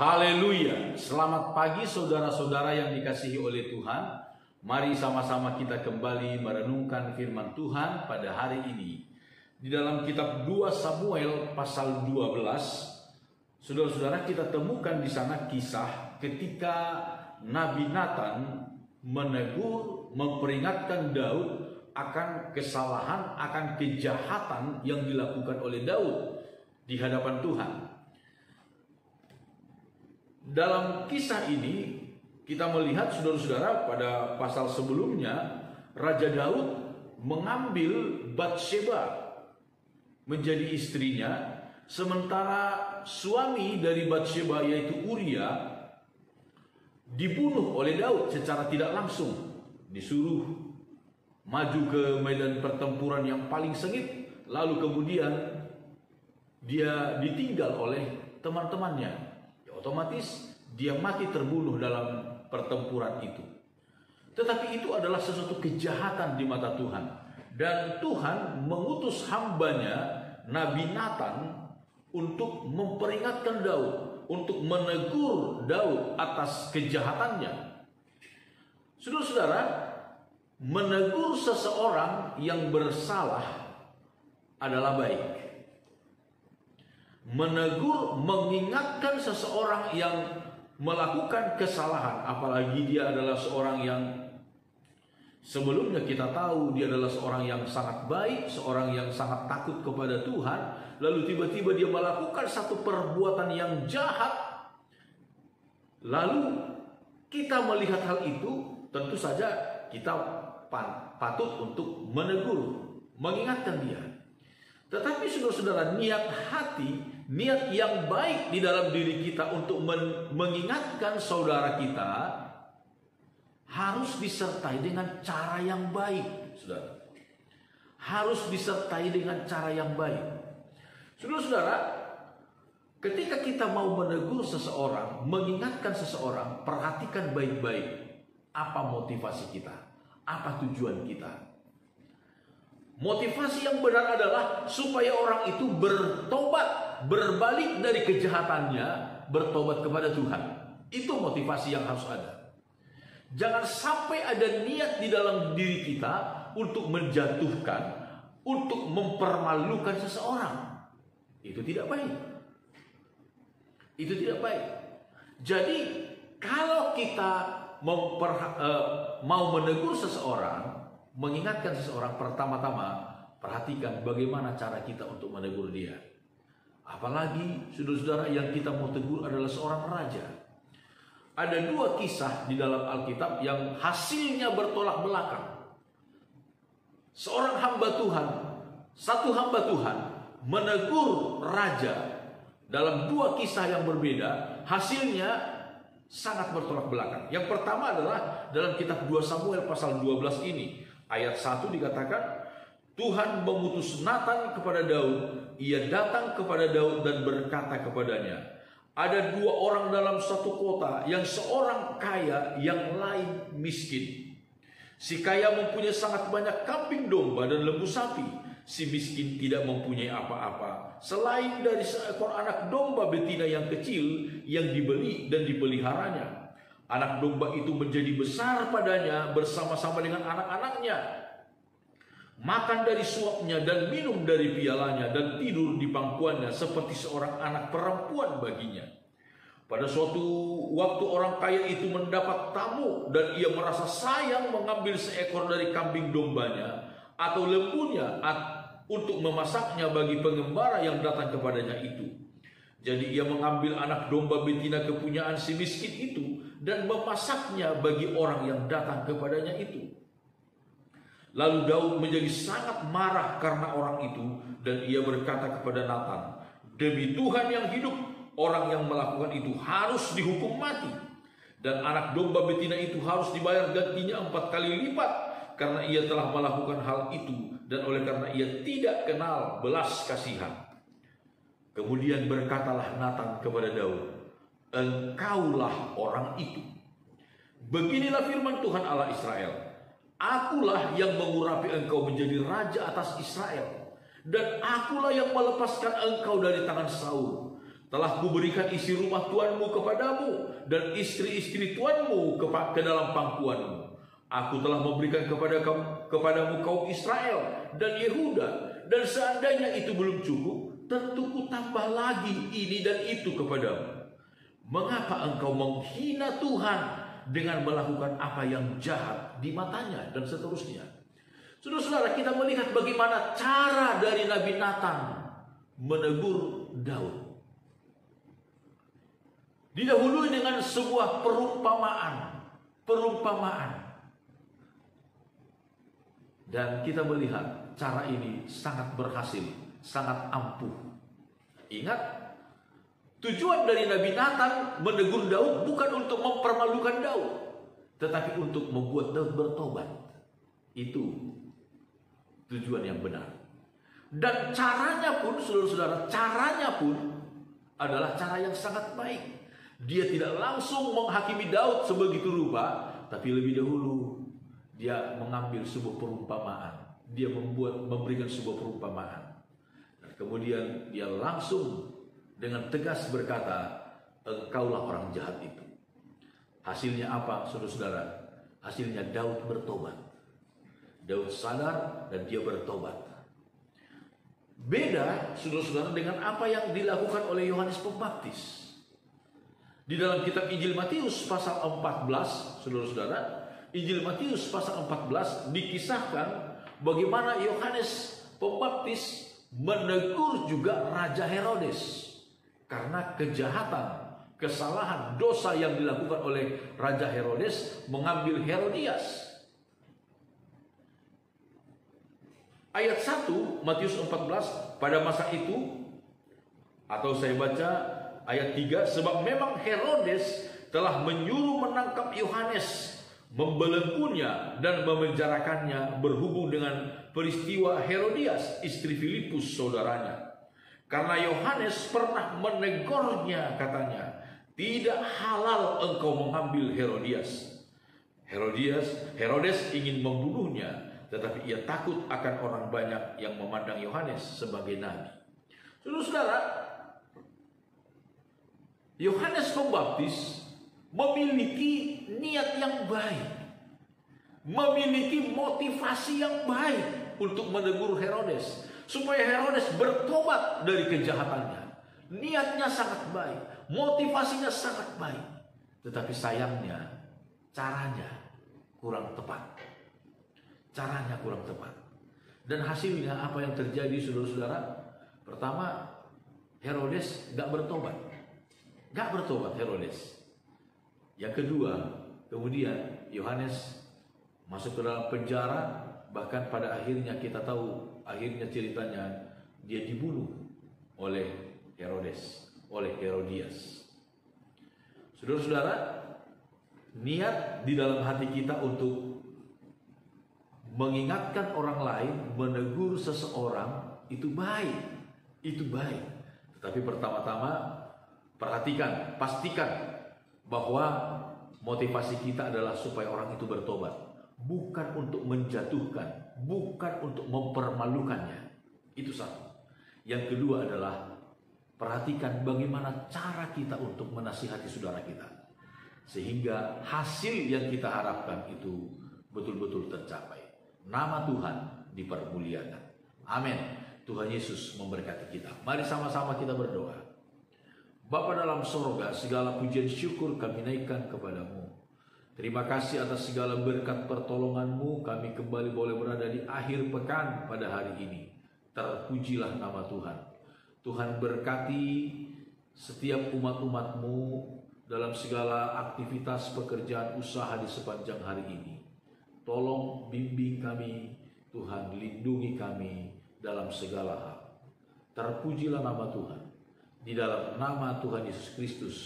Haleluya. Selamat pagi saudara-saudara yang dikasihi oleh Tuhan. Mari sama-sama kita kembali merenungkan firman Tuhan pada hari ini. Di dalam kitab 2 Samuel pasal 12, saudara-saudara, kita temukan di sana kisah ketika Nabi Nathan menegur, memperingatkan Daud akan kesalahan, akan kejahatan yang dilakukan oleh Daud di hadapan Tuhan. Dalam kisah ini kita melihat, saudara-saudara, pada pasal sebelumnya Raja Daud mengambil Batsheba menjadi istrinya, sementara suami dari Batsheba yaitu Uria dibunuh oleh Daud secara tidak langsung, disuruh maju ke medan pertempuran yang paling sengit, lalu kemudian dia ditinggal oleh teman-temannya. Otomatis dia mati terbunuh dalam pertempuran itu. Tetapi itu adalah sesuatu kejahatan di mata Tuhan. Dan Tuhan mengutus hambanya Nabi Nathan untuk memperingatkan Daud, untuk menegur Daud atas kejahatannya. Saudara-saudara, menegur seseorang yang bersalah adalah baik. Menegur, mengingatkan seseorang yang melakukan kesalahan, apalagi dia adalah seorang yang sebelumnya kita tahu dia adalah seorang yang sangat baik, seorang yang sangat takut kepada Tuhan, lalu tiba-tiba dia melakukan satu perbuatan yang jahat, lalu kita melihat hal itu, tentu saja kita patut untuk menegur, mengingatkan dia. Tetapi saudara-saudara, niat hati, niat yang baik di dalam diri kita untuk mengingatkan saudara kita harus disertai dengan cara yang baik, saudara. Harus disertai dengan cara yang baik. Saudara-saudara, ketika kita mau menegur seseorang, mengingatkan seseorang, perhatikan baik-baik apa motivasi kita, apa tujuan kita. Motivasi yang benar adalah supaya orang itu bertobat, berbalik dari kejahatannya, bertobat kepada Tuhan. Itu motivasi yang harus ada. Jangan sampai ada niat di dalam diri kita untuk menjatuhkan, untuk mempermalukan seseorang. Itu tidak baik. Itu tidak baik. Jadi kalau kita mau menegur seseorang, mengingatkan seseorang, pertama-tama perhatikan bagaimana cara kita untuk menegur dia. Apalagi saudara-saudara, yang kita mau tegur adalah seorang raja. Ada dua kisah di dalam Alkitab yang hasilnya bertolak belakang. Seorang hamba Tuhan, satu hamba Tuhan menegur raja dalam dua kisah yang berbeda, hasilnya sangat bertolak belakang. Yang pertama adalah dalam kitab 2 Samuel pasal 12 ini. Ayat 1 dikatakan, Tuhan mengutus Nathan kepada Daud. Ia datang kepada Daud dan berkata kepadanya, ada dua orang dalam satu kota, yang seorang kaya, yang lain miskin. Si kaya mempunyai sangat banyak kambing domba dan lembu sapi. Si miskin tidak mempunyai apa-apa selain dari seekor anak domba betina yang kecil yang dibeli dan dipeliharanya. Anak domba itu menjadi besar padanya bersama-sama dengan anak-anaknya. Makan dari suapnya dan minum dari pialanya dan tidur di pangkuannya seperti seorang anak perempuan baginya. Pada suatu waktu orang kaya itu mendapat tamu dan ia merasa sayang mengambil seekor dari kambing dombanya atau lembunya untuk memasaknya bagi pengembara yang datang kepadanya itu. Jadi ia mengambil anak domba betina kepunyaan si miskin itu dan memasaknya bagi orang yang datang kepadanya itu. Lalu Daud menjadi sangat marah karena orang itu, dan ia berkata kepada Nathan, demi Tuhan yang hidup, orang yang melakukan itu harus dihukum mati, dan anak domba betina itu harus dibayar gantinya 4 kali lipat, karena ia telah melakukan hal itu, dan oleh karena ia tidak kenal belas kasihan. Kemudian berkatalah Nathan kepada Daud, engkaulah orang itu. Beginilah firman Tuhan Allah Israel, akulah yang mengurapi engkau menjadi raja atas Israel, dan akulah yang melepaskan engkau dari tangan Saul. telah kuberikan isi rumah tuanmu kepadamu dan istri-istri tuanmu ke dalam pangkuanmu. Aku telah memberikan kepadamu kaum Israel dan Yehuda, dan seandainya itu belum cukup, tentu kutambah lagi ini dan itu kepadamu. Mengapa engkau menghina Tuhan dengan melakukan apa yang jahat di matanya, dan seterusnya. Saudara-saudara, kita melihat bagaimana cara dari Nabi Nathan menegur Daud. Didahului dengan sebuah perumpamaan. Dan kita melihat cara ini sangat berhasil, sangat ampuh. Ingat, tujuan dari Nabi Nathan menegur Daud bukan untuk mempermalukan Daud, tetapi untuk membuat Daud bertobat. Itu tujuan yang benar. Dan caranya pun, saudara-saudara, caranya pun adalah cara yang sangat baik. Dia tidak langsung menghakimi Daud sebegitu rupa, tapi lebih dahulu dia mengambil sebuah perumpamaan. Dia memberikan sebuah perumpamaan. Dan kemudian dia langsung dengan tegas berkata, engkaulah orang jahat itu. Hasilnya apa, saudara-saudara? Hasilnya Daud bertobat. Daud sadar dan dia bertobat. Beda, saudara-saudara, dengan apa yang dilakukan oleh Yohanes Pembaptis. Di dalam kitab Injil Matius pasal 14, saudara-saudara, Injil Matius pasal 14 dikisahkan bagaimana Yohanes Pembaptis menegur juga Raja Herodes karena kejahatan, kesalahan, dosa yang dilakukan oleh Raja Herodes mengambil Herodias. Ayat 1 Matius 14, pada masa itu, atau saya baca ayat 3, sebab memang Herodes telah menyuruh menangkap Yohanes, membelenggunya dan memenjarakannya berhubung dengan peristiwa Herodias, istri Filipus saudaranya. Karena Yohanes pernah menegurnya, katanya, tidak halal engkau mengambil Herodias. Herodes ingin membunuhnya, tetapi ia takut akan orang banyak yang memandang Yohanes sebagai nabi. Saudara-saudara, Yohanes Pembaptis memiliki niat yang baik, memiliki motivasi yang baik untuk menegur Herodes, supaya Herodes bertobat dari kejahatannya. Niatnya sangat baik, motivasinya sangat baik, tetapi sayangnya caranya kurang tepat. Caranya kurang tepat. Dan hasilnya apa yang terjadi, saudara-saudara? Pertama, Herodes gak bertobat. Gak bertobat Herodes. Yang kedua, kemudian Yohanes masuk ke dalam penjara. Bahkan pada akhirnya kita tahu, akhirnya ceritanya dia dibunuh oleh Herodes, oleh Herodias. Saudara-saudara, niat di dalam hati kita untuk mengingatkan orang lain, menegur seseorang, itu baik. Itu baik. Tetapi pertama-tama perhatikan, pastikan bahwa motivasi kita adalah supaya orang itu bertobat, bukan untuk menjatuhkan, bukan untuk mempermalukannya. Itu satu. Yang kedua adalah perhatikan bagaimana cara kita untuk menasihati saudara kita, sehingga hasil yang kita harapkan itu betul-betul tercapai. Nama Tuhan dipermuliakan. Amin. Tuhan Yesus memberkati kita. Mari sama-sama kita berdoa. Bapa dalam sorga, segala pujian syukur kami naikkan kepadamu. Terima kasih atas segala berkat pertolonganmu. Kami kembali boleh berada di akhir pekan pada hari ini. Terpujilah nama Tuhan. Tuhan berkati setiap umat-umatmu dalam segala aktivitas pekerjaan usaha di sepanjang hari ini. Tolong bimbing kami, Tuhan, lindungi kami dalam segala hal. Terpujilah nama Tuhan. Di dalam nama Tuhan Yesus Kristus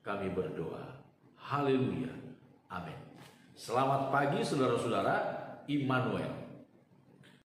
kami berdoa. Haleluya. Amin. Selamat pagi saudara-saudara. Immanuel.